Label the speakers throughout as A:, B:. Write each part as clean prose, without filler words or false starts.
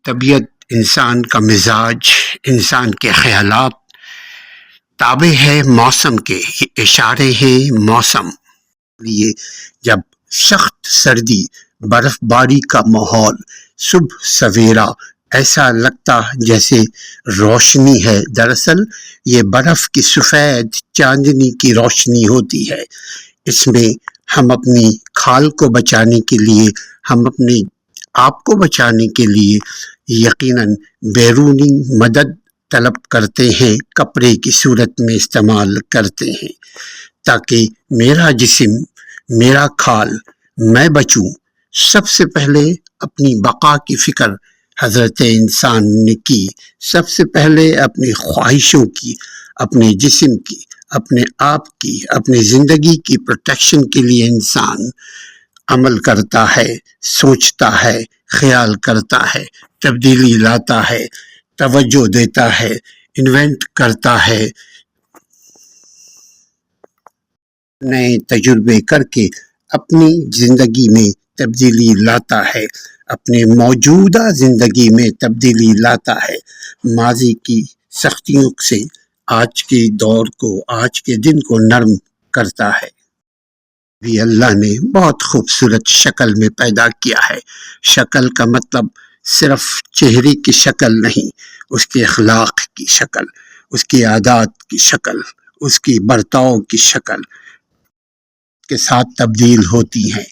A: طبیعت، انسان کا مزاج، انسان کے خیالات تابع ہے موسم کے. یہ اشارے ہیں موسم. یہ جب سخت سردی، برف باری کا ماحول، صبح سویرا ایسا لگتا جیسے روشنی ہے. دراصل یہ برف کی سفید چاندنی کی روشنی ہوتی ہے. اس میں ہم اپنی کھال کو بچانے کے لیے، ہم اپنے آپ کو بچانے کے لیے یقیناً بیرونی مدد طلب کرتے ہیں، کپڑے کی صورت میں استعمال کرتے ہیں تاکہ میرا جسم، میرا کھال، میں بچوں. سب سے پہلے اپنی بقا کی فکر حضرت انسان نے کی. سب سے پہلے اپنی خواہشوں کی، اپنے جسم کی، اپنے آپ کی، اپنی زندگی کی پروٹیکشن کے لیے انسان عمل کرتا ہے، سوچتا ہے، خیال کرتا ہے، تبدیلی لاتا ہے، توجہ دیتا ہے، انوینٹ کرتا ہے، نئے تجربے کر کے اپنی زندگی میں تبدیلی لاتا ہے، اپنے موجودہ زندگی میں تبدیلی لاتا ہے. ماضی کی سختیوں سے آج کے دور کو، آج کے دن کو نرم کرتا ہے. بھی اللہ نے بہت خوبصورت شکل میں پیدا کیا ہے. شکل کا مطلب صرف چہرے کی شکل نہیں، اس کے اخلاق کی شکل، اس کی عادات کی شکل، اس کی برتاؤ کی شکل کے ساتھ تبدیل ہوتی ہیں.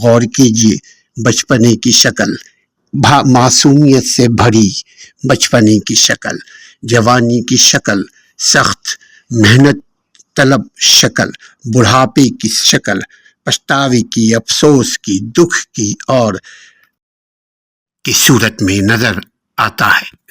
A: غور کیجئے، بچپنے کی شکل، معصومیت سے بھری بچپنے کی شکل، جوانی کی شکل، سخت محنت طلب شکل، بڑھاپے کی شکل، پچھتاوے کی، افسوس کی، دکھ کی اور کی صورت میں نظر آتا ہے.